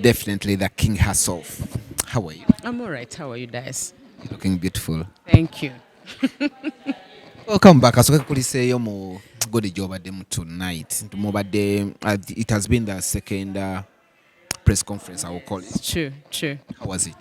definitely the king herself. How are you? I'm all right. How are you guys? You're looking beautiful. Thank you. Welcome back. As we say, you mo good job at them tonight. It has been the second press conference, I will call it. True, true. How was it?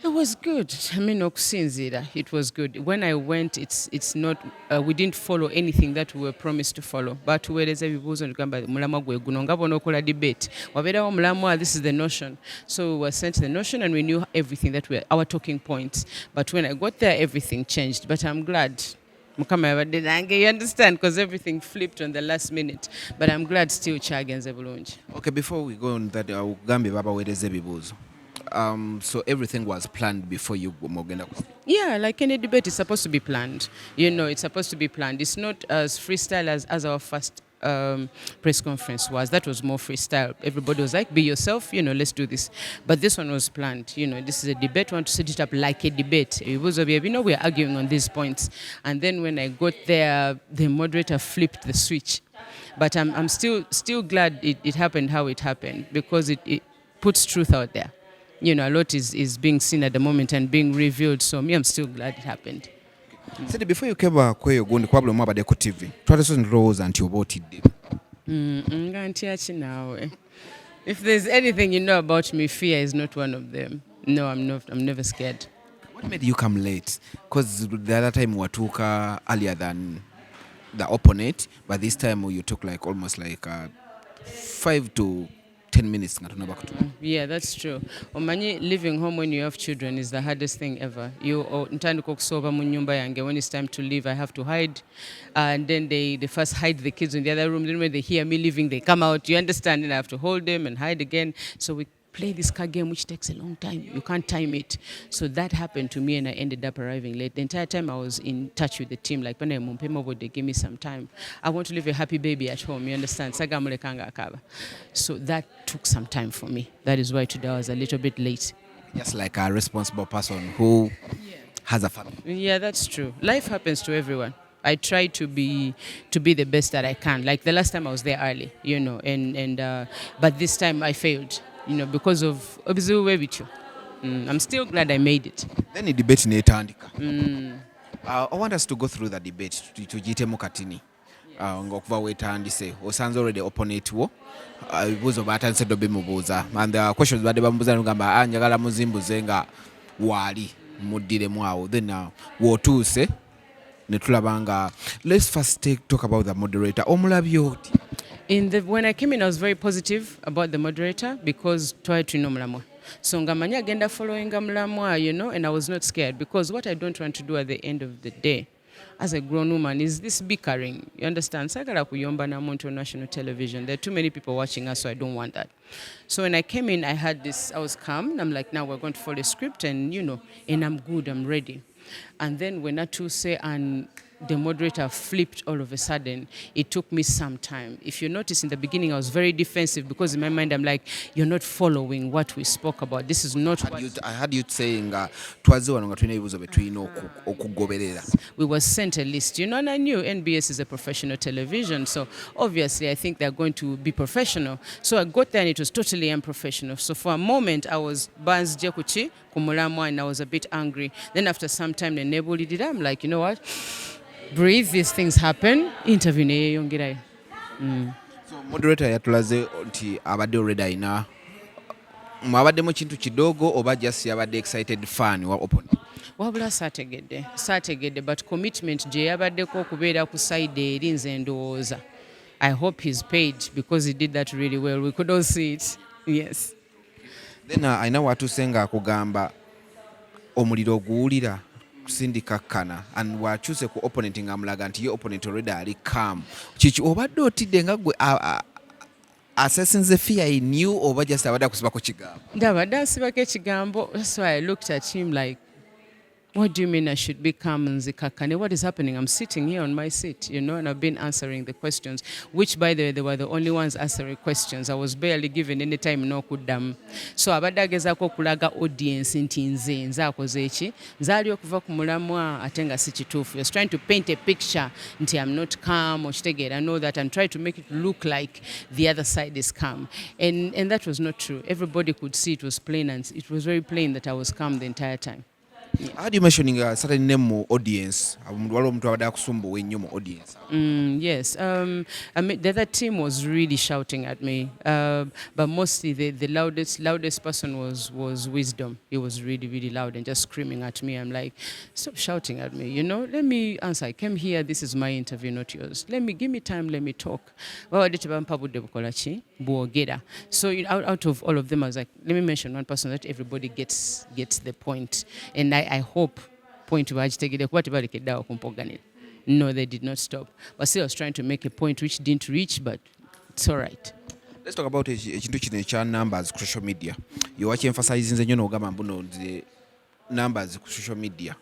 It was good. I mean, okusinzira. It was good. When I went, it's not. We didn't follow anything that we were promised to follow. But tuweereza ebibuuzo nigamba mulamwa gwe guno nga bw'onookola okola debate. Wabeerawo mulamwa. This is the notion. So we were sent the notion, and we knew everything that were our talking points. But when I got there, everything changed. But I'm glad. Mukama yabadde nange, you understand, because everything flipped on the last minute. But I'm glad still kyagenze bulungi. Okay, before we go on that, ugambe baba weereza ebibuuzo. So everything was planned before you mogenda. Yeah, like any debate is supposed to be planned. You know, it's supposed to be planned. It's not as freestyle as our first press conference was. That was more freestyle. Everybody was like, be yourself, let's do this. But this one was planned. This is a debate. We want to set it up like a debate. We're arguing on these points. And then when I got there, the moderator flipped the switch. But I'm still glad it happened how it happened, because it puts truth out there. A lot is being seen at the moment and being revealed. So I'm still glad it happened. Said before you came back kweyo gundi kwabula mwabadde ku TV. Twaleso ndowooza nti oba otidde. Nga ntyaki naawe. If there's anything you know about me, fear is not one of them. No, I'm not. I'm never scared. What made you come late? Because the other time watuka earlier than the opponent, but this time you took like almost like 5 to 10 minutes. Yeah, that's true. Omanyi, living home when you have children is the hardest thing ever. Ntandika okusoba mu nyumba yange. When it's time to leave, I have to hide. And then they first hide the kids in the other room. Then when they hear me leaving, they come out. You understand? And I have to hold them and hide again. So we play this card game which takes a long time. You can't time it. So that happened to me, and I ended up arriving late. The entire time I was in touch with the team, like when I mumpema, they give me some time. I want to leave a happy baby at home, you understand? So that took some time for me. That is why today I was a little bit late. Just like a responsible person who has a family. Yeah, that's true. Life happens to everyone. I try to be the best that I can. Like the last time I was there early, but this time I failed. Because of obizibu. I'm still glad I made it. Then the debate netandika. I want us to go through the debate to jitemu katini. Ngokuva wetandise osanze already opponent wo bibuzo batanse dobe mubuza, and the questions bade bamubuza ngamba njagala muzimbuze nga wali muddire mwawo, then wotuse netulabanga. Let's first talk about the moderator. Omulabyo oti? When I came in, I was very positive about the moderator because twali tulina omulamwa. So ngamanya agenda following mulamwa, and I was not scared, because what I don't want to do at the end of the day as a grown woman is this bickering. You understand? Sagala kuyomba na muntu on national television. There are too many people watching us, so I don't want that. So when I came in, I was calm. And I'm like, now we're going to follow the script, and and I'm good, I'm ready. And then when Atuse and the moderator flipped all of a sudden, it took me some time. If you notice in the beginning, I was very defensive, because in my mind, I'm like, you're not following what we spoke about. This is not what... I heard you saying, we were sent a list, and I knew NBS is a professional television, so obviously I think they're going to be professional. So I got there and it was totally unprofessional. So for a moment, I was Banz Jekuchi, Kumulamwa, and I was a bit angry. Then after some time, the neighbor did it. I'm like, you know what? Breathe, these things happen. Intervene yongerayo. So moderator yatulaze nti abadde already ina mwabaddemu kintu kidogo oba just yabadde excited fan wa opponent. Wabula saategedde but commitment gye yabaddeko okubeera ku side eri nze ndowooza. I hope he's paid, because he did that really well. We could all see it. Yes. Then aina watuse nga akugamba omuliro oguwulira sindikakkana, and wakyuse ku opponent nga mulaga nti ye opponent already ali calm. Kiki obadde otidde nga gwe assessing fear in you, oba just abadde akusibako kigambo? Ndabadde asibako ekigambo. That's why I looked at him like, What do you mean I should be calm and zikakane? What is happening? I'm sitting here on my seat, you know, and I've been answering the questions, which, by the way, they were the only ones answering questions. I was barely given any time n'okuddamu. So abadde agezaako okulaga audience nti nze akoze eki, nzaali okuva ku mulamwa ate nga si kituufu. He was trying to paint a picture nti I'm not calm, okitegeera. I know that I'm trying to make it look like the other side is calm. And that was not true. Everybody could see it was plain, and it was very plain that I was calm the entire time. How do you mentioning a certain name audience? Audience. Yes. I mean, the other team was really shouting at me, but mostly the loudest person was Wisdom. He was really, really loud and just screaming at me. I'm like, stop shouting at me, you know. Let me answer. I came here. This is my interview, not yours. Give me time. Let me talk. So out of all of them, I was like, let me mention one person that everybody gets the point, and I hope point to no, they did not stop. But still, I was trying to make a point which didn't reach, but it's all right. Let's talk about the numbers social media. You watch emphasizing the numbers social media.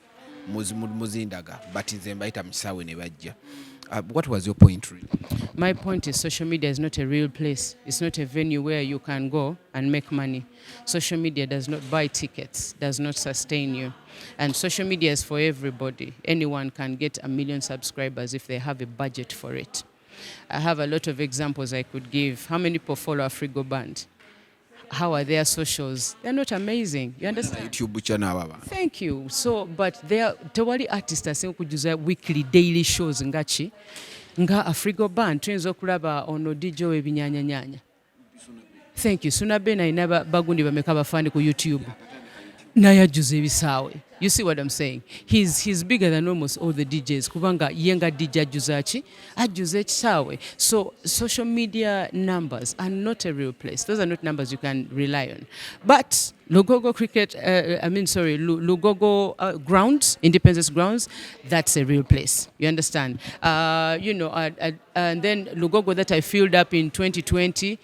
What was your point really? My point is social media is not a real place. It's not a venue where you can go and make money. Social media does not buy tickets, does not sustain you. And social media is for everybody. Anyone can get 1 million subscribers if they have a budget for it. I have a lot of examples I could give. How many people follow Afrigo Band? How are their socials? They're not amazing. You understand? YouTube channel. Thank you. So, but they are tewali artists asenga kujuza weekly daily shows ngachi nga Afrigo Band tuyinza okulaba ono DJ webinyanya. Thank you. Sunabe na inaba bagundi bameka bafani ku YouTube. Naye ajuza ebisaawe. You see what I'm saying? He's bigger than almost all the DJs. Kubanga yenga DJ ajuzachi, ajuza ekisaawe. So social media numbers are not a real place. Those are not numbers you can rely on. But Lugogo Lugogo grounds, Independence grounds, that's a real place. You understand? And then Lugogo that I filled up in 2020,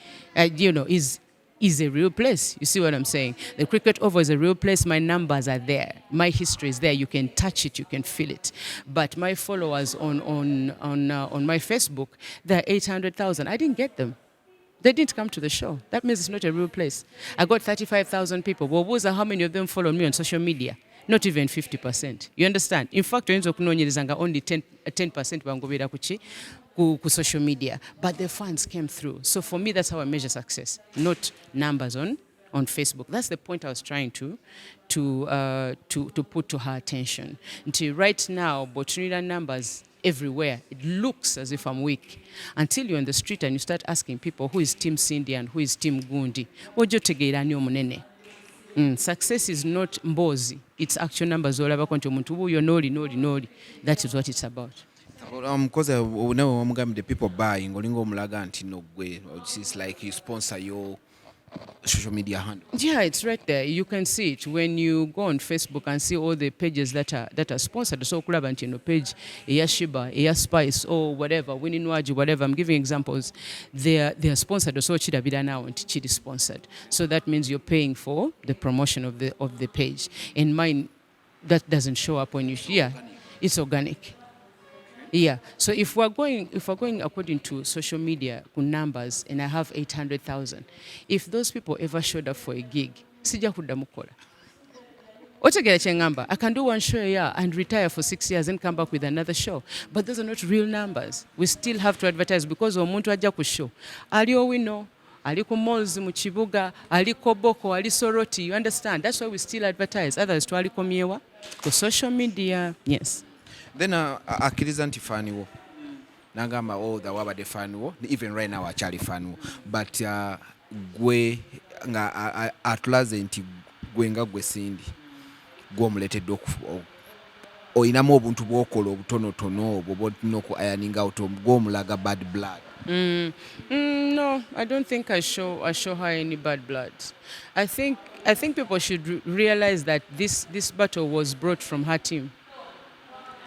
is a real place. You see what I'm saying? The cricket over is a real place. My numbers are there. My history is there. You can touch it. You can feel it. But my followers on my Facebook, they're 800,000. I didn't get them. They didn't come to the show. That means it's not a real place. I got 35,000 people. Well, how many of them follow me on social media? Not even 50%. You understand? In fact, only 10% bangobera ku social media, but the fans came through. So for me, that's how I measure success, not numbers on Facebook. That's the point I was trying to put to her attention. Until right now, Botunida numbers everywhere. It looks as if I'm weak. Until you're on the street and you start asking people who is Team Cindy and who is Team Gundi. Success is not mbozi. It's actual numbers. That is what it's about. Because the people buying, it's like you sponsor your social media handle. Yeah, it's right there. You can see it when you go on Facebook and see all the pages that are sponsored. So page, Sheebah, Spice, or whatever, Winning Waji, whatever. I'm giving examples. They are sponsored. So Chida Bidana and Chidi sponsored. So that means you're paying for the promotion of the page. In mine, that doesn't show up when you. Yeah, it's organic. Yeah. So if we're going according to social media numbers, and I have 800,000, if those people ever showed up for a gig, sija kudamukola. I can do one show a year and retire for 6 years and come back with another show. But those are not real numbers. We still have to advertise because omuntu ajja ku show. Aliyo wino, ali ku malls mu kibuga, ali koboko, ali soroti. You understand? That's why we still advertise. Others twali komyewa ku social media. Yes. Then akkiriza nti fani wo nagamba the waba de fani wo, even right now achali fani wo, but gwe nga atulaze nti gwe nga gwe Cindy gwe omuletedde oyinamu obuntu bw'okola obutonotono obwo bw'olina oku ironing out gwe omulaga bad blood. No, I don't think I show her any bad blood. I think people should realize that this battle was brought from her team.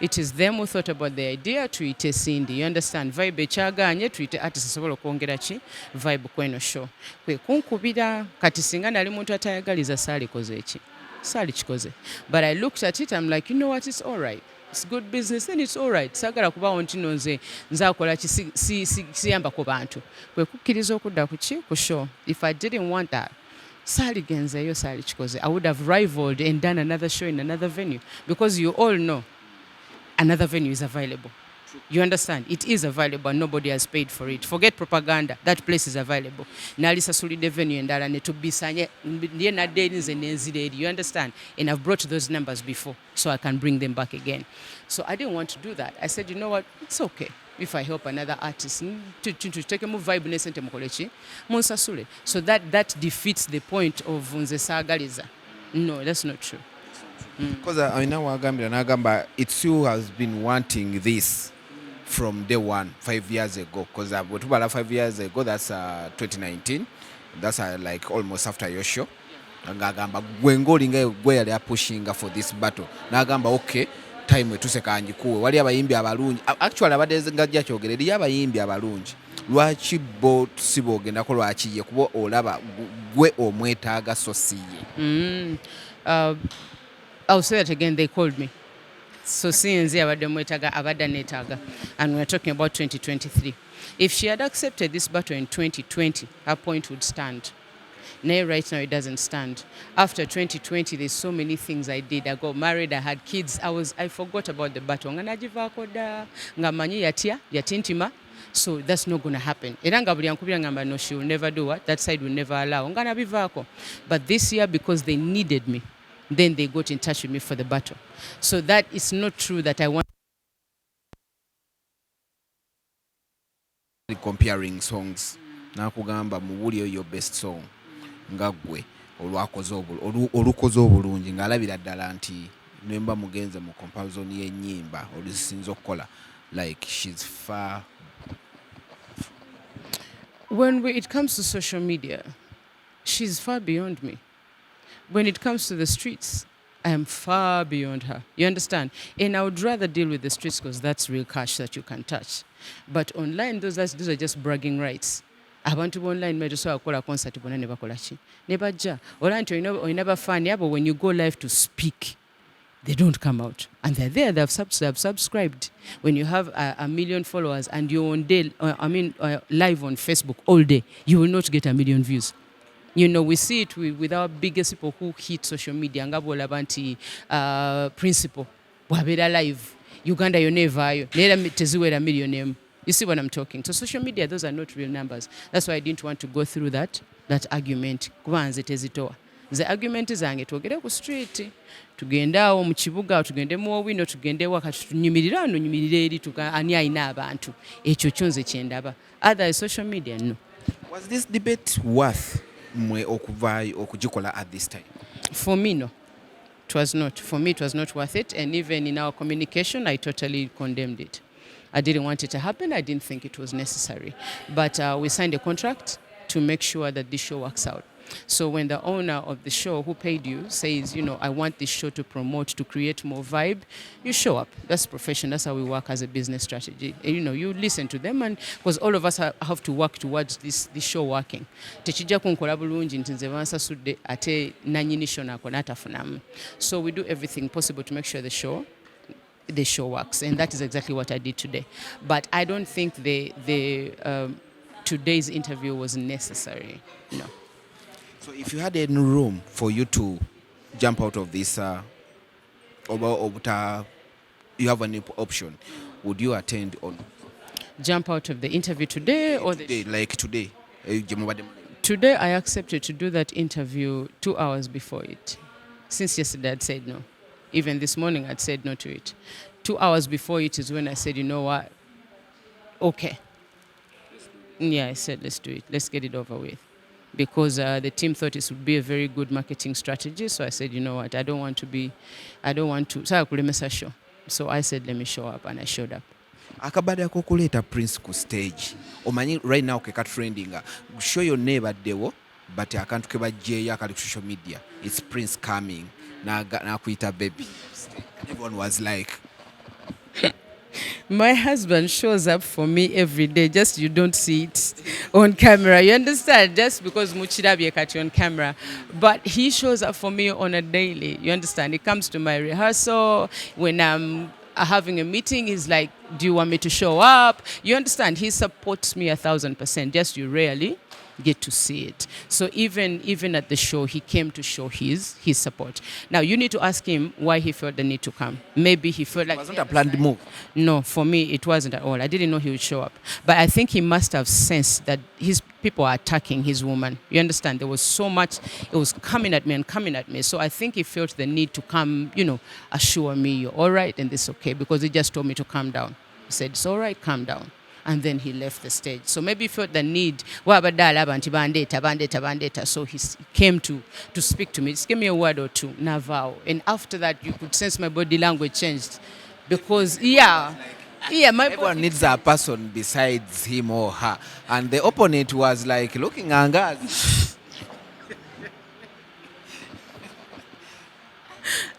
It is them who thought about the idea to ite Cindy. You understand? Vibe chaganye to ite artist asobola okwongera ki vibe kweno show. Kwe kunkubira kati singa nali muntu atayagaliza sali koze ki. saali kikoze. But I looked at it, I'm like, you know what, it's all right. It's good business and it's all right. Sagala kubawo nti nze akola siyamba ku bantu. Kwe kukkiriza okudda ku show. If I didn't want that, saali genzeeyo saali kikoze. I would have rivaled and done another show in another venue because you all know another venue is available. You understand? It is available and nobody has paid for it. Forget propaganda. That place is available. Nalisasulide venue endala netubisanye ndiye nadde nze nenzire eri. You understand? And I've brought those numbers before so I can bring them back again. So I didn't want to do that. I said, you know what? It's okay if I help another artist to take a move vibe nesente mukolechi munsasule. So that defeats the point of nze saagaliza. No, that's not true. Because I know Wagamba, it's you has been wanting this from day one, 5 years ago. Because 5 years ago, that's 2019. That's like almost after your show. Ngagamba gwe yali pushing for this battle. Nagamba okay, time wetuse kanjikuwe. Wali abayimbi abalungi. Actually abadde ngajja kyogere eri abayimbi abalungi. Lwaki bo sibogenda ko lwaki ye kubo olaba gwe omwetaaga sosiye. I'll say that again, they called me. So since Abada and we're talking about 2023. If she had accepted this battle in 2020, her point would stand. Now, right now, it doesn't stand. After 2020, there's so many things I did. I got married, I had kids. I forgot about the battle. So that's not going to happen. No, she will never do what? That side will never allow. But this year, because they needed me, then they got in touch with me for the battle. So that is not true that I want. Comparing songs. Nakugamba muwulyo your best song. Ngagwe olukoze obulungi ng'alabira ddala nti nemba mugenze mu comparison y'ennyimba olusinza okukola like she's far. When it comes to social media, she's far beyond me. When it comes to the streets, I am far beyond her. You understand? And I would rather deal with the streets because that's real cash that you can touch. But online, those are just bragging rights. Abantu online metusobola kukola concert bonna ne bakola ki ne bajja ola nti oyina bafaani abo when you go live to speak they don't come out and they're there, they've subscribed. When you have a million followers and you're on day live on Facebook all day, you will not get 1 million views. You know, we see it with our biggest people who hit social media. Ngabo labanti principle wabera live Uganda yonevaayo nera teziwera million. You see what I'm talking? So social media, those are not real numbers. That's why I didn't want to go through that argument. Kubanze tezitoa. The argument zange twogere ku street. Tugenda awo mu kibuga, tugende mu owino, tugende waka tunyumirira eri tuka ani ayina abantu. Ekyo kyonze kyendaba. Other social media, no. Was this debate worth mwe okuvaayo okugikola at this time? For me, no. It was not. For me, it was not worth it. And even in our communication, I totally condemned it. I didn't want it to happen. I didn't think it was necessary. But we signed a contract to make sure that this show works out. So when the owner of the show who paid you says, you know, I want this show to promote, to create more vibe, you show up. That's profession. That's how we work as a business strategy. And, you know, you listen to them, and because all of us have to work towards this show working. So we do everything possible to make sure the show works, and that is exactly what I did today. But I don't think today's interview was necessary. No. So if you had any room for you to jump out of this, you have an option, would you attend or not? Jump out of the interview today or today, like today? Today I accepted to do that interview 2 hours before it. Since yesterday I'd said no. Even this morning I'd said no to it. 2 hours before it is when I said, you know what? Okay. Yeah, I said, let's do it. Let's get it over with. Because the team thought it would be a very good marketing strategy. So I said, you know what? I don't want to. So I could miss a show. So I said, let me show up, and I showed up. Akabada kokuleta Prince ku stage. Omanyi right now keka trending. Show your neighbor dewo, but akantu kebajje akali social media. It's Prince coming. Na kuita baby. Everyone was like, my husband shows up for me every day, just you don't see it. on camera. You understand? Just because Muchirabye cut you on camera. But he shows up for me on a daily. You understand? He comes to my rehearsal. When I'm having a meeting, he's like, do you want me to show up? You understand? He supports me 1,000%. Just you rarely get to see it. So even at the show, he came to show his support. Now you need to ask him why he felt the need to come. Maybe he felt like it wasn't a planned move. No, for me it wasn't at all. I didn't know he would show up, but I think he must have sensed that his people are attacking his woman. You understand? There was so much. It was coming at me and coming at me. So I think he felt the need to come. Assure me you're all right and this okay, because he just told me to calm down. He said it's all right, calm down. And then he left the stage. So maybe he felt the need. So he came to speak to me. Just give me a word or two. Navao. And after that, you could sense my body language changed. Because, my Everyone needs a person besides him or her. And the opponent was like looking at us.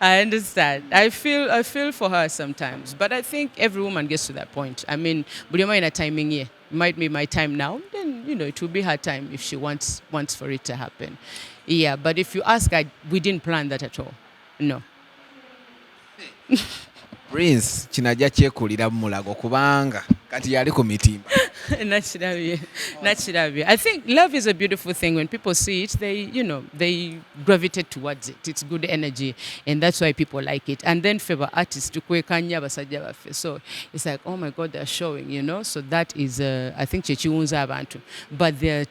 I understand. I feel for her sometimes, but I think every woman gets to that point. I mean, Budiama in a timing here might be my time now. Then it will be her time if she wants for it to happen. Yeah, but if you ask, we didn't plan that at all. No. Prince kinajja kyekulira mu mulago kubanga kati yali ku mitimba. Naturally. I think love is a beautiful thing. When people see it, they gravitate towards it. It's good energy, and that's why people like it. And then favor artists to kwekanya basajja baffe. So it's like, oh my God, they're showing, So that is, I think, chechiunza abantu. But there are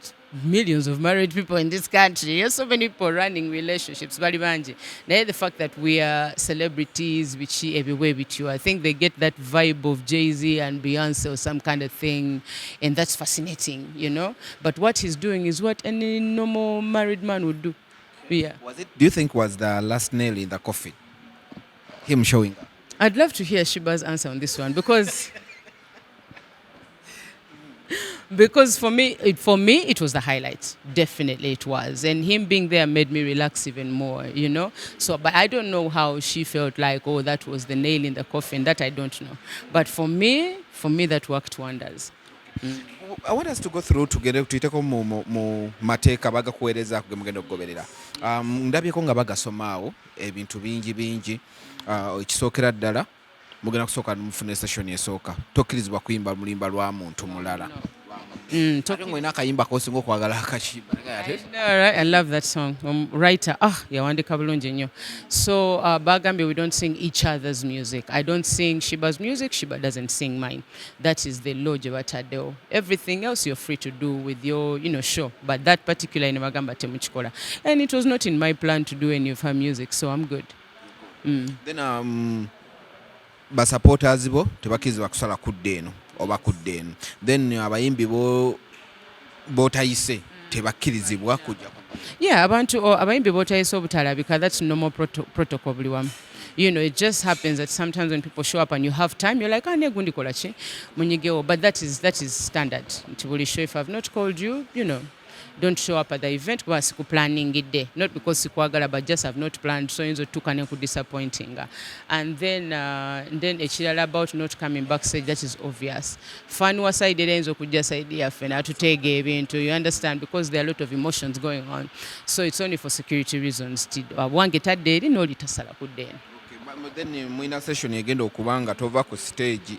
millions of married people in this country. There's so many people running relationships. Now the fact that we are celebrities, which everywhere with you, I think they get that vibe of Jay-Z and Beyonce or some kind of thing, and that's fascinating, But what he's doing is what any normal married man would do. Yeah. Do you think was the last nail in the coffin? Him showing up? I'd love to hear Sheebah's answer on this one because for me it was the highlight. Definitely it was, and him being there made me relax even more, So, but I don't know how she felt like, oh, that was the nail in the coffin. That I don't know. But for me that worked wonders. I want us to go through together tuiteko mu mateeka bagakuweereza kugemugenda okugoberera. Ndabyeko nga bagasomaawo ebintu bingi ekisookera ddala mugenda kusooka mufune session esooka tokkirizibwa kuyimba mulimba lwa muntu mulala. Ng'olina akayimba k'osinga okwagala akakiba. I love that song. Writer, yawandika bulungi nnyo. So bagambye we don't sing each other's music. I don't sing Sheebah's music. Sheebah doesn't sing mine. That is the law gye bataddewo. Everything else you're free to do with your show. But that particular bagamba temukikola. And it was not in my plan to do any of her music, so I'm good. Then basupporters bo tebakirizibwa kusala kudde eno oba kudde eno. Then abayimbi botayise tebakirizibwa kujja. Yeah, abayimbi botayise obutalabika, that's normal protocol buli wamu. It just happens that sometimes when people show up and you have time, you're like, negundi kola ki munyigewo. But that is standard. Nti buli show, if I've not called you, don't show up at the event kuba siku planning it. Not because sikwagala, but just have not planned, so inzo tukane ku disappointing. And then ekirala about not coming backstage, that is obvious. Fan wa side enzo kujja side yaffe natutega ebintu, you understand, because there are a lot of emotions going on. So it's only for security reasons. Wange tadde eri n'oli tasala kudde eno. Then mwina session egenda okubanga tova ku stage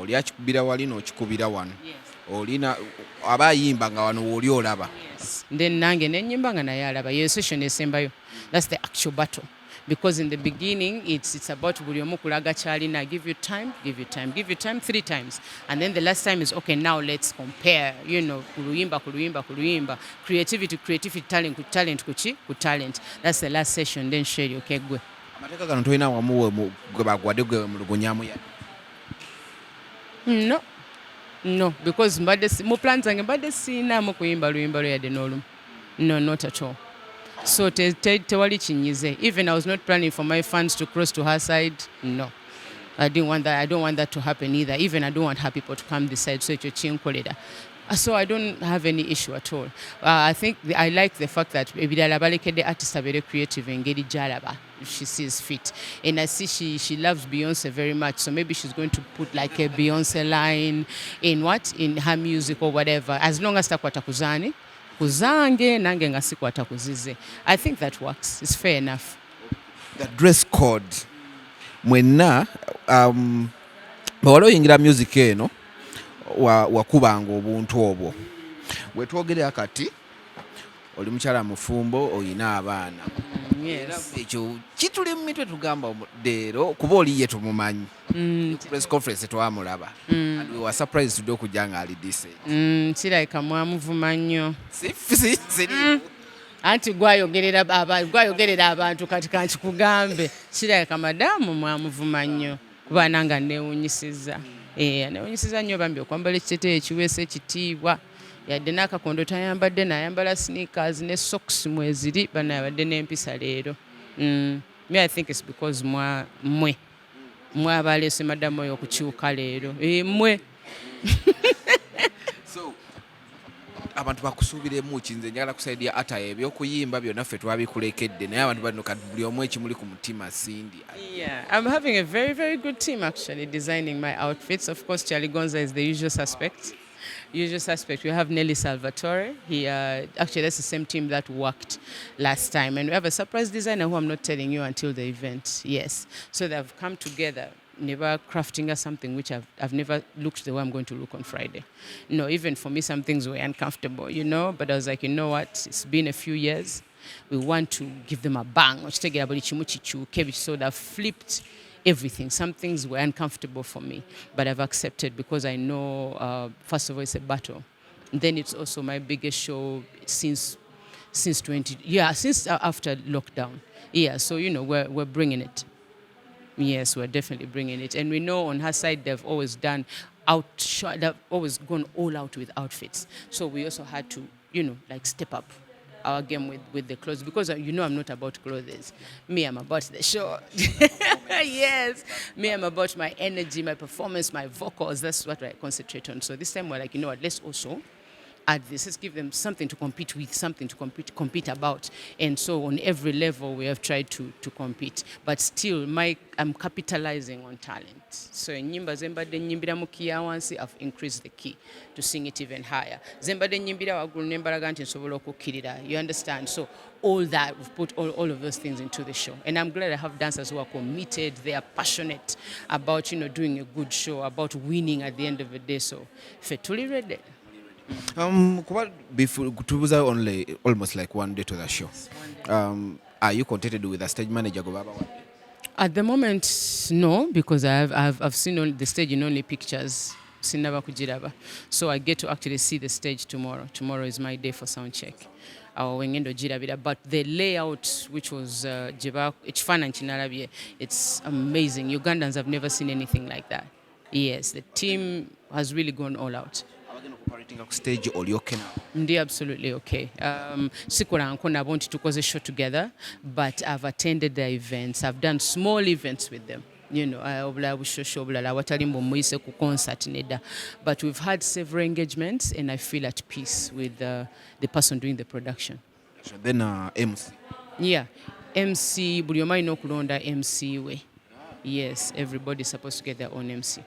oli akikubira wali n'okikubira wano. Olina abayimba nga wano oli olaba. Then nange nenyimba nga naye alaba. Your session esembayo. That's the actual battle. Because in the beginning it's about buli omu kulaga kyalina. Give you time 3 times. And then the last time is okay, now let's compare, kuluyimba. Creativity, talent ku talent. That's the last session. Then share okay gwe. Amateeka gano tolina wamu gwe bagwadde gwe mulugunyamu ya. No, because mu plans zange mbadde siinamu kuyimba luyimba luyadde n'olumu. No, not at all. So tewali kinyize. Even I was not planning for my fans to cross to her side. No. I didn't want that. I don't want that to happen either. Even I don't want her people to come this side. So ekyo kinkolera. So I don't have any issue at all. I think I like the fact that ebirala balekedde artist abeere creative engeri gy'alaba if she sees fit. And I see she loves Beyonce very much, so maybe she's going to put like a Beyonce line in her music or whatever, as long as takwata kuzani kuzange nange nga sikwata kuzize. I think that works. It's fair enough. The dress code mwenna bw'wali oyingira music eno wakubanga obuntu obwo wetwogerera kati oli mukyala mufumbo oyina abaana ekyo kituli mu mitwe tugamba leero kuba oliye tumumanyi press conference twamulaba and we were surprised today okujja nga ali decent kirabika mwamuvuma nnyo anti gwayogerera abantu kati kankikugambe kirabika madamu mwamuvuma nnyo kuba nanga neewunyisiza neewunyisiza nnyo bambi okwambala ekiteeteeyi ekiweesa ekitiibwa yadde n'akakondo tayambadde n'ayambala sneakers ne socks mweziri bana yabadde n'empisa leero. Me I think it's because mwe abaleese madamu oyo okukyuka leero mwe so abantu bakusuubiremu ki nze njagala kusaidia ata ebyokuyimba byonna ffe twabikulekedde naye abantu bano kati buli omu ekimuli ku mutima Cindy. Yeah, I'm having a very, very good team actually designing my outfits. Of course, Charlie Gonza is the usual suspect. We have Nelly Salvatore. Actually, that's the same team that worked last time. And we have a surprise designer who I'm not telling you until the event. Yes. So they've come together, never crafting us something which I've never looked the way I'm going to look on Friday. No, even for me, some things were uncomfortable, But I was like, you know what? It's been a few years. We want to give them a bang. So they've flipped everything. Some things were uncomfortable for me, but I've accepted because I know, first of all, it's a battle. And then it's also my biggest show since after lockdown. Yeah, so, we're bringing it. Yes, we're definitely bringing it. And we know on her side, they've always they've always gone all out with outfits. So we also had to, step up our game with the clothes because I'm not about clothes. Me, I'm about the show. Yes. Me, I'm about my energy, my performance, my vocals. That's what I concentrate on. So this time we're like, let's also add this. Let's give them something to compete with, something to compete about. And so on every level we have tried to compete. But still, I'm capitalizing on talent. So in nyimba zembade nyimbira mukiya wansi, I've increased the key to sing it even higher. Zembade nyimbira wagulu nembaraga nti nsobola okukkirira. You understand? So all that, we've put all of those things into the show. And I'm glad I have dancers who are committed, they are passionate about, doing a good show, about winning at the end of the day. So, fetuli ready. Before tubuza only almost like one day to the show. Are you contented with the stage manager? At the moment, no, because I've seen the stage in only pictures. So I get to actually see the stage tomorrow. Tomorrow is my day for sound check. But the layout, which was it's amazing. Ugandans have never seen anything like that. Yes, the team has really gone all out. Stage oli okay now? Ndi absolutely okay. Sikola nko nabo nti tukoze show together, but I've attended the events. I've done small events with them. Obula bushosho obulala watalimbo muyise ku concert nedda. But we've had several engagements and I feel at peace with the person doing the production. Then MC. Yeah. MC buli omu alina okulonda MC we. Yes, everybody's supposed to get their own MC.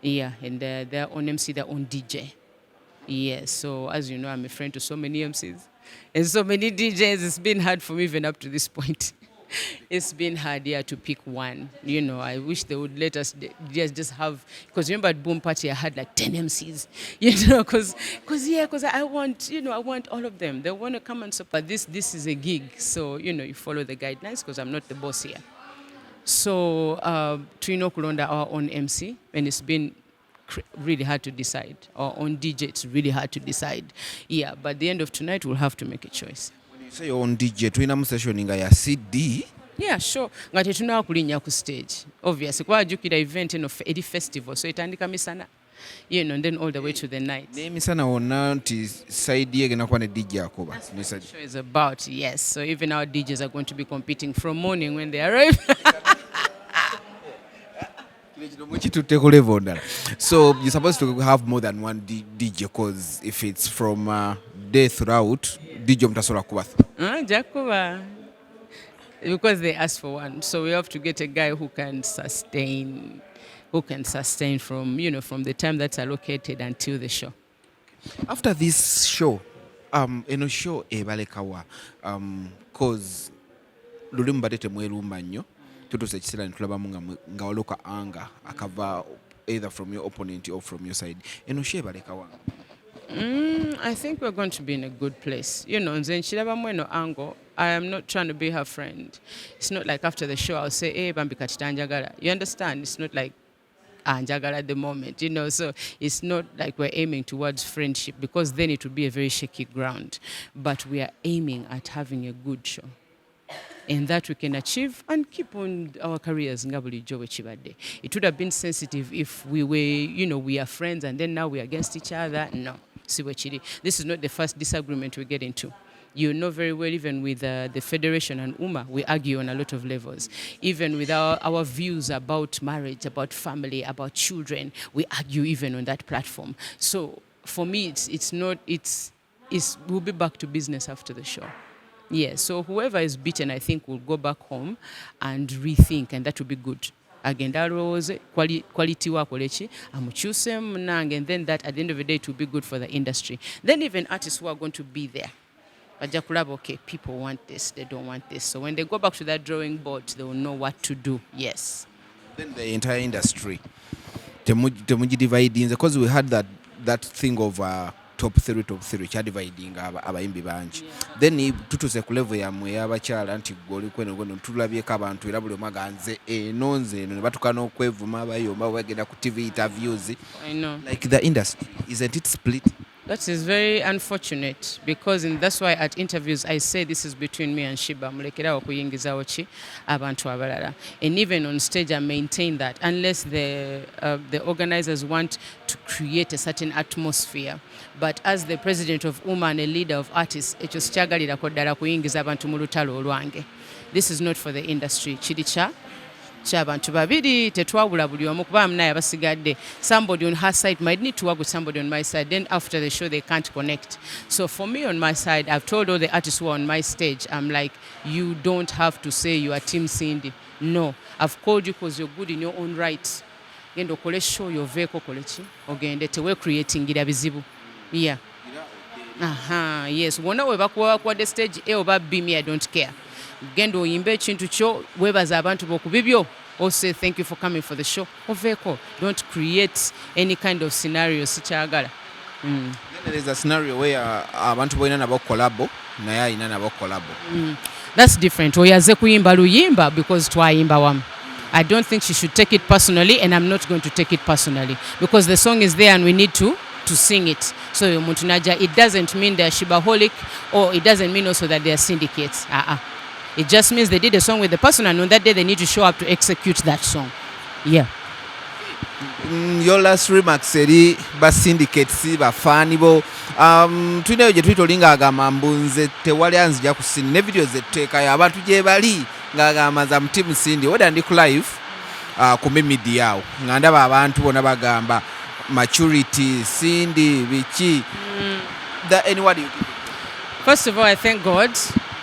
Yeah, and their own MC, their own DJ. Yes, so as you know, I'm a friend to so many MCs and so many DJs. It's been hard for me even up to this point. It's been hard, to pick one. I wish they would let us just have, because remember at Boom Party I had like 10 MCs, because I want all of them. They want to come and support. This is a gig, so you follow the guidelines because I'm not the boss here. So Trino Kulonda, our own MC, and it's been really hard to decide. Our own DJ, it's really hard to decide. Yeah, but at the end of tonight, we'll have to make a choice. When you say your own DJ, Trina session inga ya CD? Yeah, sure. Ngati tunaa kulinya ku stage. Obviously, kwa jukira event edi festival, so itandika misana. And then all the way to the night. Misana wona nti side yegena kwa ne DJ akoba. The show is about, yes. So even our DJs are going to be competing from morning when they arrive. So you're supposed to have more than one DJ, because if it's from day throughout, DJ mtasola kubathu. Jakuba. Because they asked for one. So we have to get a guy who can sustain from, from the time that's allocated until the show. After this show, show ebalekawa, cause lulimu batete mwelumba nnyo tutuse ekisera ntulabamu nga waloka anga akava either from your opponent or from your side. Show ebalekawa. I think we're going to be in a good place. Nze nchirabamu eno angle. I am not trying to be her friend. It's not like after the show I'll say, hey, Bambi Kachita Anjagala. You understand? It's not like Anjagala at the moment, so it's not like we're aiming towards friendship, because then it would be a very shaky ground. But we are aiming at having a good show. And that we can achieve and keep on our careers. It would have been sensitive if we were, we are friends and then now we're against each other. No. This is not the first disagreement we get into. You know very well, even with the Federation and UMA, we argue on a lot of levels. Even with our views about marriage, about family, about children, we argue even on that platform. So for me, we'll be back to business after the show. Yeah, so whoever is beaten, I think, will go back home and rethink, and that will be good. Again, that was quality work, and then that at the end of the day, it will be good for the industry. Then even artists who are going to be there, okay, people want this, they don't want this. So when they go back to that drawing board, they will know what to do. Yes. Then the entire industry, because we had that thing of top three dividing abayimbi banji. Then tutuse ku level yamwe y'abakyala nti goli kweno tulabyeko abantu era buli maganze enonze eno ne batukana okwevuma abayomba bagenda ku TV interviews. I know. Like the industry, isn't it split? That is very unfortunate, because that's why at interviews I say this is between me and Sheebah. Mulekera okuyingizawo ki abantu abalala. And even on stage I maintain that unless the organizers want to create a certain atmosphere. But as the president of UMA and a leader of artists, ekyo sikyagalirako ddala kuyingiza abantu mu lutalo olwange. This is not for the industry. Kiri ky'abantu babiri tetwabula buli omu kuba munaye abasigadde. Somebody on her side might need to work with somebody on my side. Then after the show they can't connect. So for me on my side, I've told all the artists who are on my stage, I'm like, you don't have to say you are Team Cindy. No, I've called you because you're good in your own right. Genda okole show yoveeko koleki ogende tewe creating gira bizibu. Yeah. Yes. Wona we bakuwa the stage oba B, I don't care. Gendo oyimbe ekintu kyo webaza abantu bokubibyo. Or say thank you for coming for the show. Oveeko. Don't create any kind of scenario sikyagala. Then there is a scenario where abantu boina nabo collabo naye ayina nabo collabo. That's different. Oyaze kuyimba luyimba because twayimba wamu. I don't think she should take it personally, and I'm not going to take it personally, because the song is there and we need to sing it. So it doesn't mean they're Sheebaholic, or it doesn't mean also that they're syndicates. It just means they did a song with the person, and on that day they need to show up to execute that song. Yeah. Your last remarks eri ba syndicates ba fani bo tuneyo je twitolinga agamba mbunze tewali anzija kusini ne videos zetteeka ya abantu gye bali ng'agamba za Team Cindy oda ndi ku live ku media yawo nga ndaba abantu bona bagamba maturity Cindy biki that anyone you think? First of all, I thank God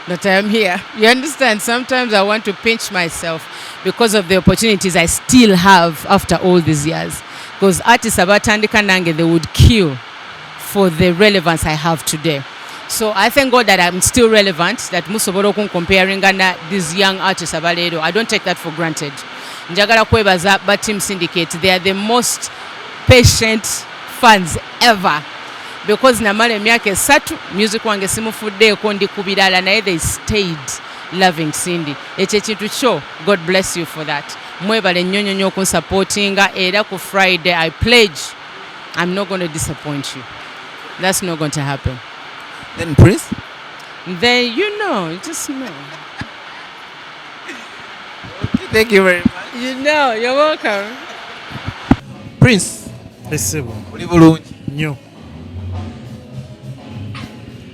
that I am here. You understand, sometimes I want to pinch myself because of the opportunities I still have after all these years, because artists abatandika nange they would kill for the relevance I have today. So I thank God that I'm still relevant, that musobola comparing these young artists abaleero. I don't take that for granted. Njagala kwebaza ba Team Syndicate. They are the most patient fans ever, because namala emyaka esatu music wange simufuddeeko ndi ku birala naye they stayed loving Cindy. Ekyo ekintu kyo, God bless you for that. Mwebale nnyo nnyo okunsupportinga, era ku Friday I pledge I'm not going to disappoint you. That's not going to happen. Then Prince? Then you just know. Okay, thank you very much. You're welcome. Prince. Essebo. Oli bulungi. Nnyo.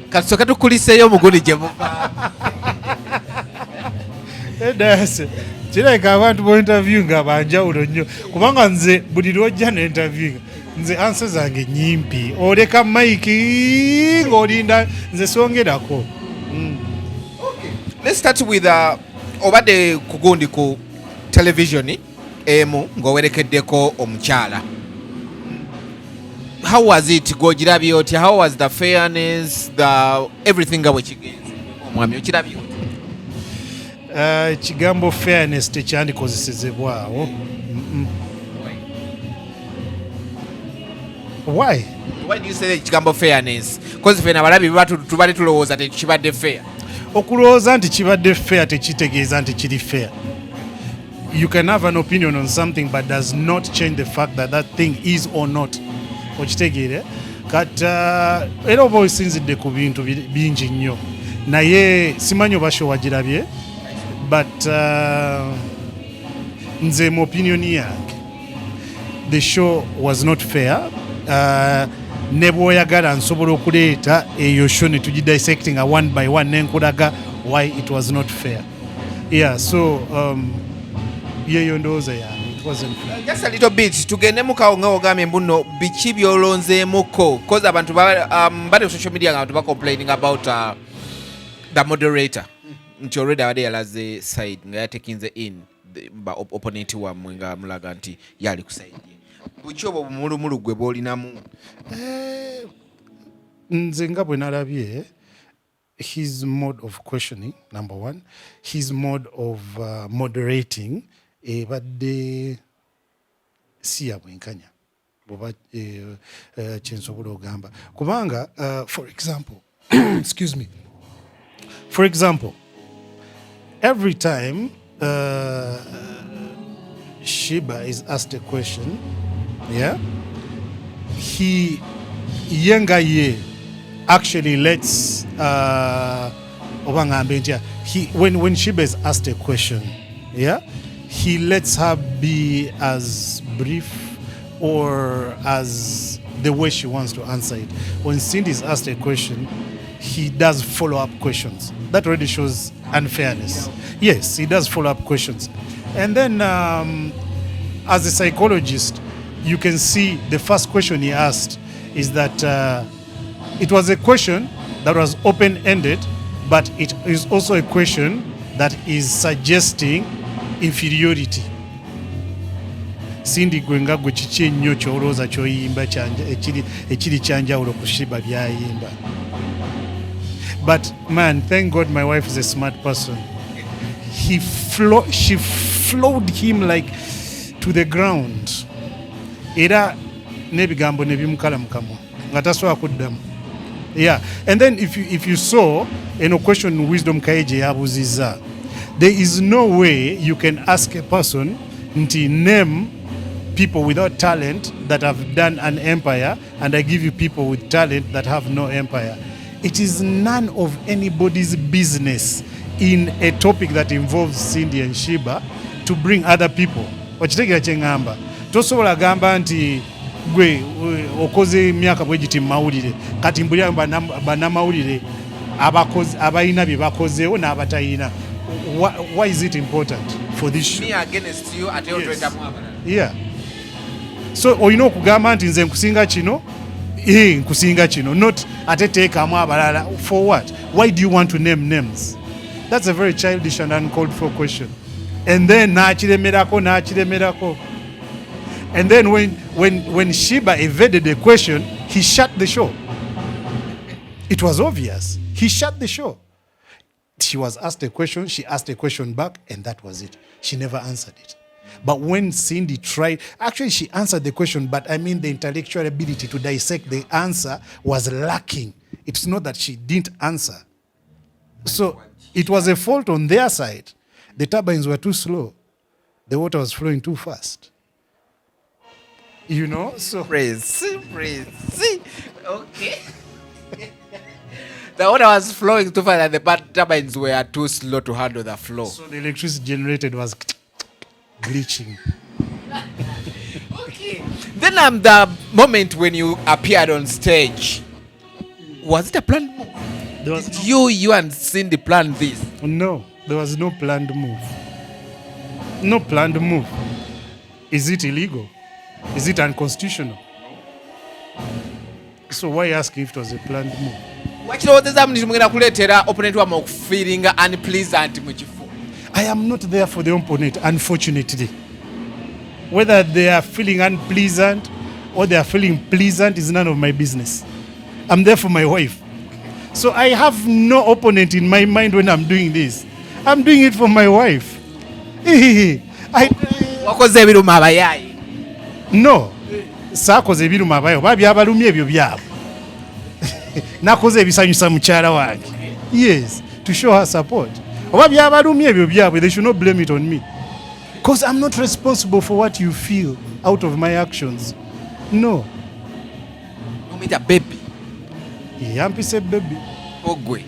Kasooka tukuliseeyo omuguli gye muva. Edase. kirabika abantu bo interview nga banjawulo nnyo kubanga nze buli lwojja ne interview nze ansa zange nyimpi oleka maiki ng'olinda nze songerako. Let's start with obadde kugundi ku television emu ng'owerekeddeko omukyala. How was it? Gogirabye otya? How was the fairness, the everything nga bwe kigenze? Omwami okirabye otya? Ekigambo fairness tekyandikozesezebwawo. Why? Why do you say ekigambo fairness? Because fena balabi tubadde tulowooza tekibadde fair. Okulowooza nti kibadde fair tekitegeeza nti kiri fair. You can have an opinion on something but does not change the fact that that thing is or not. Okitegeere kati era oba osinzidde ku bintu bingi nnyo naye simanyi oba show wagirabye but nze mu opinion yange the show was not fair. Ne bw'oyagala nsobola okuleeta eyo show ne tugidissecting one by one nenkulaga why it was not fair. Yeah, so yeyo ndowooza yange. Just a little bit tugende mukawo nga ogambye mbuno biki byolonzeemuko because abantu bali social media nga abantu bacomplaining about the moderator nti already abadde yalaze side nga yatekinze in ba opponent wamwe nga mulaga nti yali ku side buki obwo bumulumulu gwe bwolinamu? Nze nga bwe nalabye his mode of questioning, number one, his mode of moderating ebadde si ya bwenkanya bwoba kyensobola ogamba kubanga for example excuse me, for example every time Sheebah is asked a question, yeah, he yengaye actually lets when Sheebah is asked a question, yeah, he lets her be as brief or as the way she wants to answer it. When Cindy is asked a question, he does follow-up questions. That already shows unfairness. Yes, he does follow-up questions. And then as a psychologist, you can see the first question he asked is that it was a question that was open-ended, but it is also a question that is suggesting inferiority. Cindy gwenga gwe kiki ennyo kyolowooza kyoyimba ekiri kyanjawulo ku Sheebah byayimba. But man, thank God my wife is a smart person. She flowed him like to the ground. Era n'ebigambo ne bimukala mu kamwa nga tasobola kuddamu. Yeah, and then if you saw question Wisdom Kaeje yabuziza, there is no way you can ask a person nti name people without talent that have done an empire, and I give you people with talent that have no empire. It is none of anybody's business in a topic that involves Cindy and Sheebah to bring other people. Okitegera kye ngamba. Tosobola gamba nti gwe okoze emyaka bwe giti mawulire kati mbulira banamawulire abayina bye bakozeewo n'abatayina. Why is it important for this show? Me against you at your yes. Yeah. So olina okugamba nti nze nkusinga kino not ate teekamu abalala. For what? Why do you want to name names? That's a very childish and uncalled for question. And then n'akiremerako. And then when Sheebah evaded the question, he shut the show. It was obvious. He shut the show. She was asked a question, she asked a question back, and that was it. She never answered it. But when Cindy tried, actually she answered the question, but I mean the intellectual ability to dissect the answer was lacking. It's not that she didn't answer. So it was a fault on their side. The turbines were too slow. The water was flowing too fast. You know, so... Praise. Okay. The water was flowing too fast and the turbines were too slow to handle the flow. So the electricity generated was glitching. Okay. Then the moment when you appeared on stage, was it a planned move? Did you and Cindy planned this? No, there was no planned move. No planned move. Is it illegal? Is it unconstitutional? So why ask if it was a planned move? wakirowoozezaamu nti mugenda kuleetera opponent wamme okufiiringa unpleasant mu kifo. I am not there for the opponent, unfortunately. Whether they are feeling unpleasant or they are feeling pleasant is none of my business. I'm there for my wife. So I have no opponent in my mind when I'm doing this. I'm doing it for my wife. wakoze ebiruma abayaayi. No. Saakoze ebiruma abayo. Oba byabalumye ebyo byabo. Nakoze ebisanyusa mukyala wange. Yes, to show her support. Oba byabalumye ebyo byabo, they should not blame it on me. Because I'm not responsible for what you feel out of my actions. No. Omuyita baby. Yampise baby. Ogwe.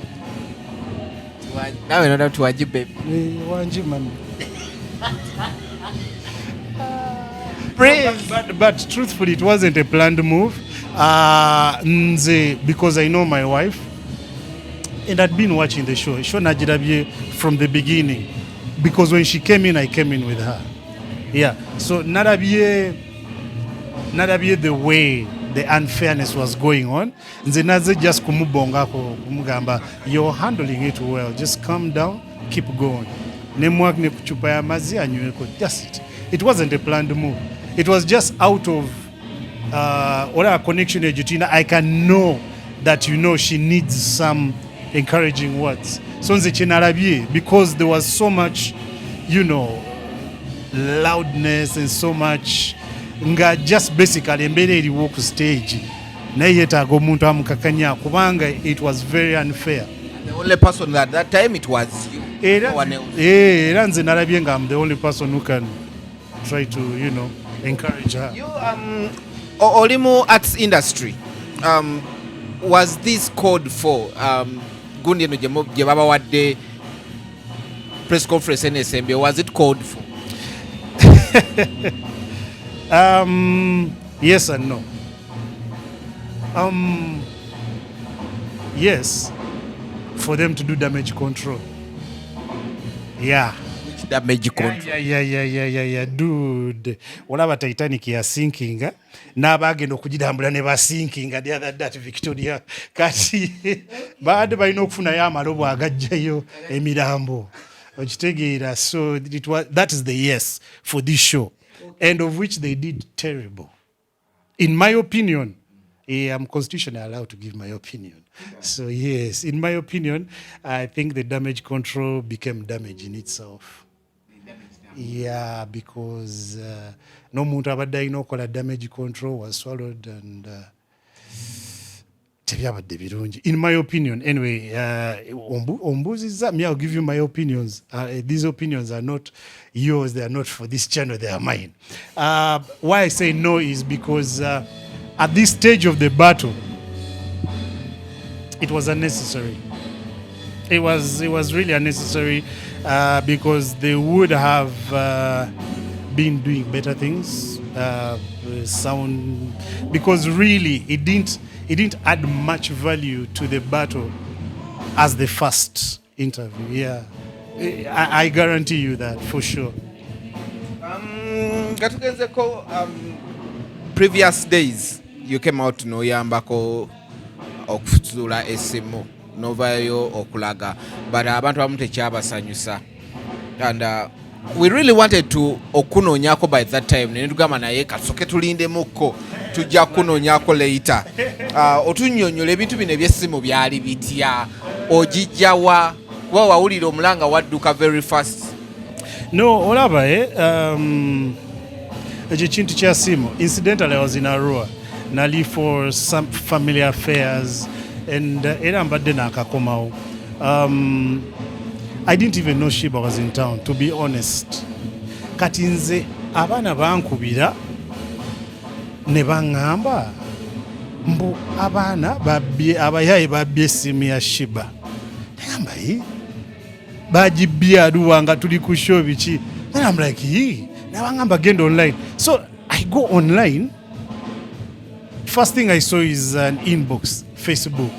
Nawe noda tuwaji baby. Wanji mami. Praise. But truthfully, it wasn't a planned move. Nze, because I know my wife, and I'd been watching the show. Show Najirabye from the beginning, because when she came in, I came in with her. Yeah. So Narabye, the way the unfairness was going on, nze naze just kumubongako kumugamba, you're handling it well. Just calm down, keep going. Nemwakne kuchupa ya mazi anyweko. That's it. It wasn't a planned move. It was just out of a connection Ejutina. I can know that she needs some encouraging words. So nze chenarabye, because there was so much, loudness and so much nga just basically embeera eriwo ku stage naye yeetaaga omuntu amukakanya kubanga it was very unfair. The only person at that time it was you. Era nze narabye nga I'm the only person who can try to encourage her. You olimu arts industry, was this called for gundi eno gye babawadde press conference NSMB, was it called for? Yes and no. Yes, for them to do damage control. Yeah. Which damage control? Yeah, dude. Olaba Titanic ya sinking, n'abagenda okugidambula ne basinkinga the other day at Victoria. Kati baade balina okufunayo amalobo agajjayo emirambo. Okitegeera. So that is the yes for this show. And of which they did terrible. In my opinion, I'm constitutionally allowed to give my opinion. So yes, in my opinion, I think the damage control became damage in itself. Yeah, because no muntu abadde alina okola damage control was swallowed and tebyabadde birungi. In my opinion, anyway, ombuziza, me I'll give you my opinions. These opinions are not yours, they are not for this channel, they are mine. Why I say no is because at this stage of the battle, it was unnecessary. It was really unnecessary because they would have been doing better things. Because really it didn't add much value to the battle as the first interview. Yeah, I guarantee you that for sure. Previous days you came out noyambako okufuula essimu novayo okulaga, but abantu abamu tekyabasanyusa, and we really wanted to okunoonyako by that time. Netugamba naye kasooke tulindemukko tujja kunoonyako later. Otunnyonnyola ebintu bino ebyessimu byali bitya, ogijjawa, kuba wawulira omulanga wadduka very fast? No, olaba ekyo kintu kya simu. Incidentally, I was in Arua nali for some family affairs and era mbadde nakakomawo. I didn't even know Sheebah was in town, to be honest. Kati nze abaana bankubira ne baŋŋamba mbu abaana abayaayi babbye essimu ya Sheebah. Nagamba bagibbye Arua nga tuli ku show biki. Then I'm like, nabaŋŋamba genda online. So I go online. First thing I saw is an inbox, Facebook.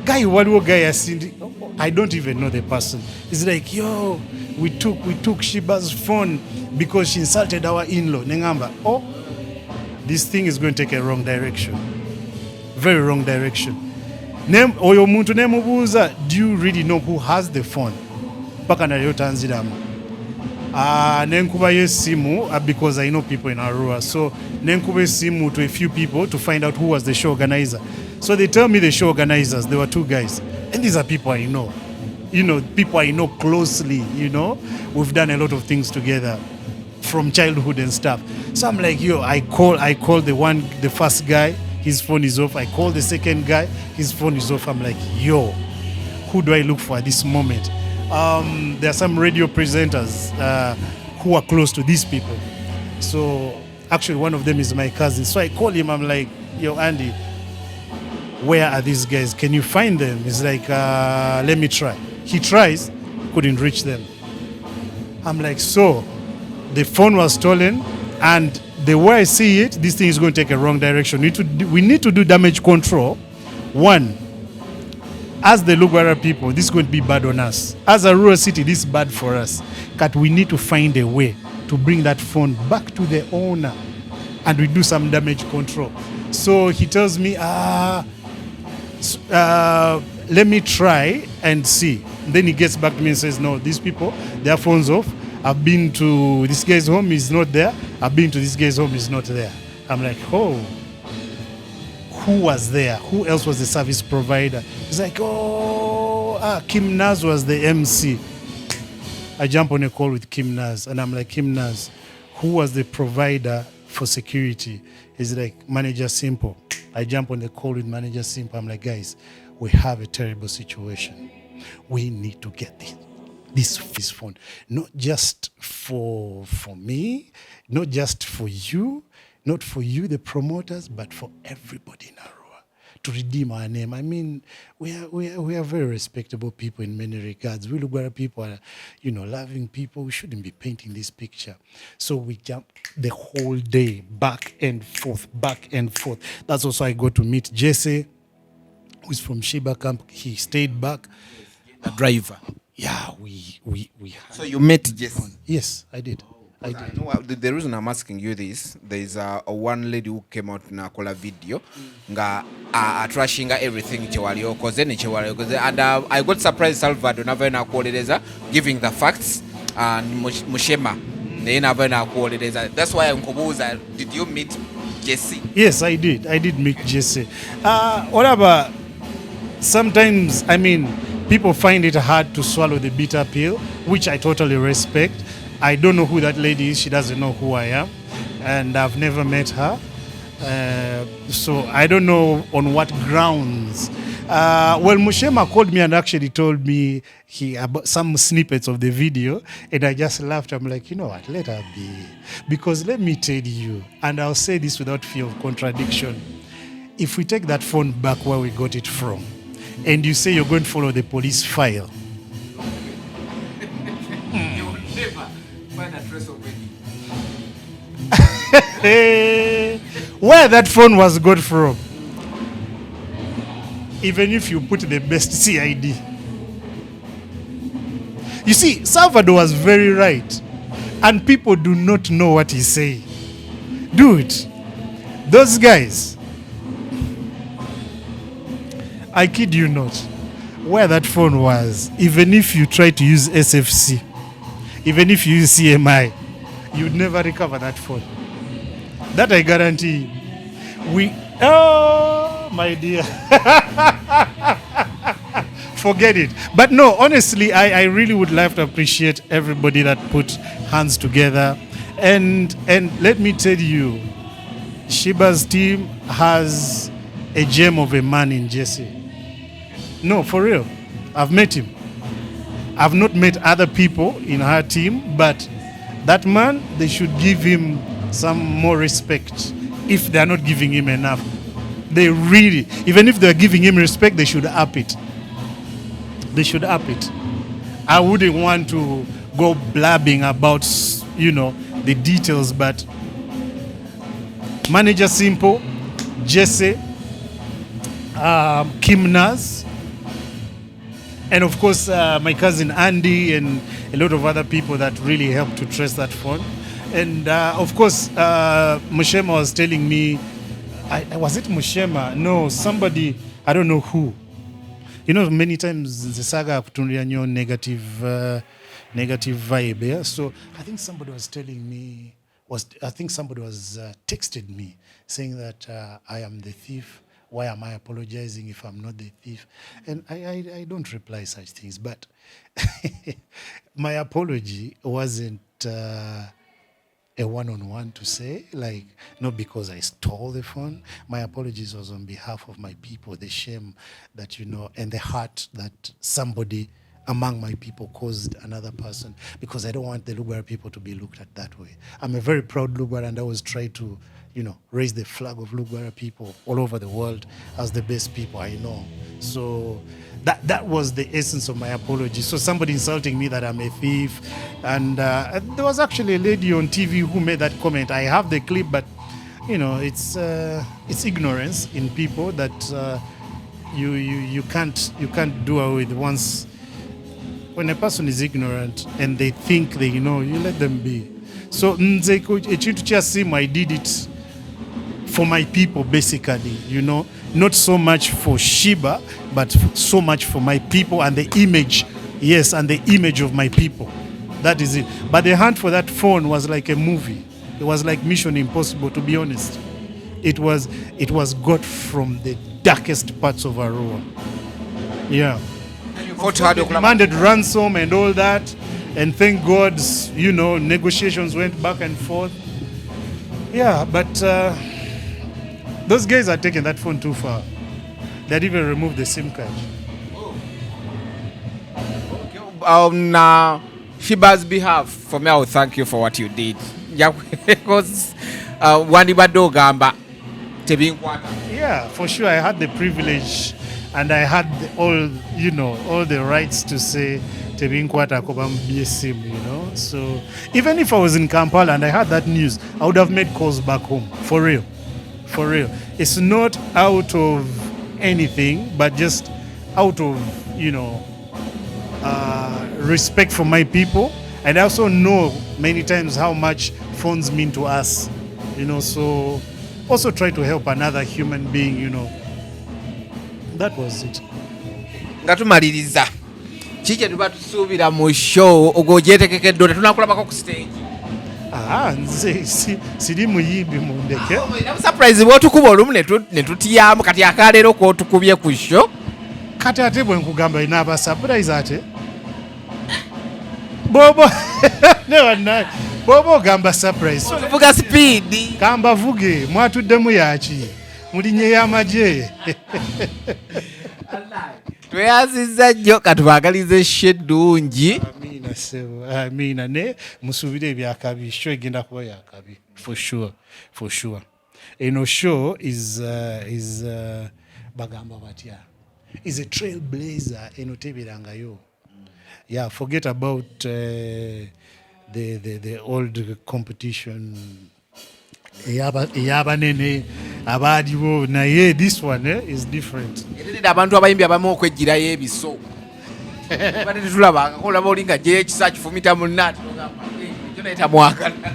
Guy waliwo guy asindi I don't even know the person. It's like, yo, we took Sheebah's phone because she insulted our in-law. Nengamba, oh, this thing is going to take a wrong direction. Very wrong direction. Oyo muntu nemubuuza, do you really know who has the phone? Paka nalyo tanziramu. Nenkuba yesimu because I know people in Arua. So nenkuba yesimu to a few people to find out who was the show organizer. So they tell me the show organizers, there were 2 guys. And these are people I know. You know, people I know closely, you know. We've done a lot of things together from childhood and stuff. So I'm like, yo, I call the first guy, his phone is off. I call the second guy, his phone is off. I'm like, yo, who do I look for at this moment? There are some radio presenters who are close to these people. So actually one of them is my cousin. So I call him, I'm like, yo, Andy, where are these guys? Can you find them? He's like, let me try. He tries, couldn't reach them. I'm like, so the phone was stolen, and the way I see it, this thing is going to take a wrong direction. We need to do damage control. One, as the Lugwara people, this is going to be bad on us. As a rural city, this is bad for us. But we need to find a way to bring that phone back to the owner, and we do some damage control. So he tells me, let me try and see. Then he gets back to me and says, no, these people, their phone's off. I've been to this guy's home, he's not there. I've been to this guy's home, he's not there. I'm like, oh, who was there? Who else was the service provider? He's like, Kim Naz was the MC. I jump on a call with Kim Naz, and I'm like, Kim Naz, who was the provider for security? He's like, Manager Simple. I jump on the call with Manager Simple. I'm like, guys, we have a terrible situation. We need to get this phone, not just for me, not just for you, not for you, the promoters, but for everybody in Arua, to redeem our name. I mean, we are very respectable people in many regards. We Lugwara people are, loving people. We shouldn't be painting this picture. So we jump the whole day, back and forth. That's also I got to meet Jesse, who's from Sheebah camp. He stayed back. The driver. Yeah, we So you met Jesse? Yes, I did. I know the reason I'm asking you this, there's a one lady who came out na kola video nga trashinga everything chewaliyo koze ne chewaliyo koze, and I got surprised Salvador nava na kuoleleza giving the facts and Mushema ne nava na kuoleleza. That's why I'm kubuza, did you meet Jesse? Yes, I did meet Jesse. Whatever, sometimes, I mean, people find it hard to swallow the bitter pill, which I totally respect. I don't know who that lady is. She doesn't know who I am. And I've never met her. So I don't know on what grounds. Well, Mushema called me and actually told me about some snippets of the video. And I just laughed. I'm like, you know what? Let her be. Because let me tell you, and I'll say this without fear of contradiction. If we take that phone back where we got it from, and you say you're going to follow the police file, You will never find a trace of it. Where that phone was got from, even if you put the best CID. You see, Salvador was very right, and people do not know what he's saying. Dude, those guys, I kid you not, where that phone was, even if you try to use SFC, even if you use CMI, you'd never recover that phone. That I guarantee. Oh, my dear. Forget it. But no, honestly, I really would like to appreciate everybody that put hands together. And let me tell you, Sheebah's team has a gem of a man in Jesse. No, for real. I've met him. I've not met other people in her team, but that man, they should give him some more respect if they're not giving him enough. They really, even if they're giving him respect, they should up it. They should up it. I wouldn't want to go blabbing about, the details, but Manager Simple, Jesse, Kim Naz, And of course, my cousin Andy and a lot of other people that really helped to trace that phone. And of course, Mushema was telling me, was it Mushema? No, somebody, I don't know who. You know, many times the saga kutundia negative vibe. Yeah? So I think somebody was telling me, somebody was texted me saying that I am the thief. Why am I apologizing if I'm not the thief? And I don't reply such things. But my apology wasn't a one-on-one to say, like, not because I stole the phone. My apologies was on behalf of my people, the shame that, and the hurt that somebody among my people caused another person, because I don't want the Lugwara people to be looked at that way. I'm a very proud Lugwara, and I always try to, raise the flag of Lugwara people all over the world as the best people I know. So that was the essence of my apology. So somebody insulting me that I'm a thief, and there was actually a lady on TV who made that comment. I have the clip, but it's ignorance in people that you can't do away with. Once when a person is ignorant and they think they know, you let them be. So I did it for my people, basically, not so much for Sheebah, but so much for my people and the image, yes, and the image of my people. That is it. But the hunt for that phone was like a movie. It was like Mission Impossible, to be honest. It was got from the darkest parts of Arua. Yeah. They demanded ransom and all that, and thank God, negotiations went back and forth. Yeah, but those guys are taking that phone too far. They'd even removed the SIM card. On Sheebah's behalf, for me, I would thank you for what you did. Yeah, because yeah, for sure, I had the privilege and I had all the rights to say Tebinkwata Kobam, So even if I was in Kampala and I had that news, I would have made calls back home. For real. It's not out of anything, but just out of, respect for my people. And I also know many times how much phones mean to us, so also try to help another human being, That was it. Ngatumaliriza. Chiche tuba tusubira mu show ogogyetekekedde tunakulabako ku stage. Nze siri muyimbi mundeke. Surprise bw'otukuba olumu ne tutyamu kati akaleero k'otukubye ku show. Kati ate bwe nkugamba inaaba surprise ate. Bobo ne wannaye. Bobo ogamba surprise. Tuvuga speed. Kamba vuge mwatuddemu yaki. Mulinye y'amagye. Tweyazizza nnyo katubagalize sheddungi. Amina sebo. Amina ne musubire ebyakabi. Show egenda kuba yakabi. For sure. Show is bagamba batya. Is a trailblazer tebirangayo. Yeah, forget about the old competition. Yabanene abadiwo naye this one is different. Abantu abayimbi abamu okwejjirayo ebiso. Bade tulaba akolaba olinga je ekisa kifumita munnati ogamba ekyo neeta mwagala.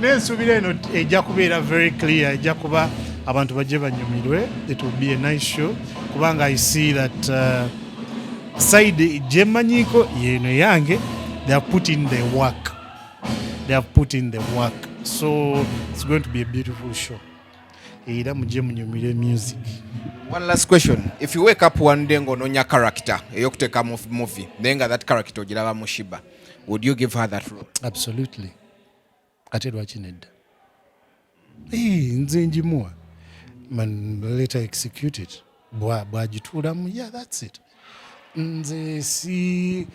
Nensubira eno ejja kubeera very clear, ejja kuba abantu bajje banyumirwe. It will be a nice show kubanga I see that side jemanyiko yeno yange they have put in the work. So it's going to be a beautiful show. Music. One last question. If you wake up one day ngononya character eyokuteka movie, nenga that character ogiraba mu Sheebah, would you give her that role? Absolutely. Ate lwakinedda. Nze njimuwa. Man, later execute it. Bwagituulamu, yeah, that's it. Nze see,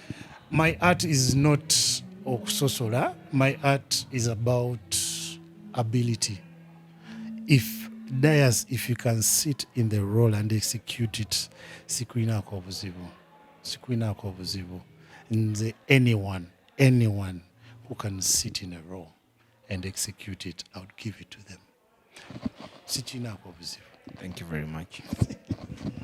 my art is not okusosola. My art is about ability. If you can sit in the role and execute it, sikuinako obuzibu. Nze anyone who can sit in a role and execute it, I would give it to them. Thank you very much.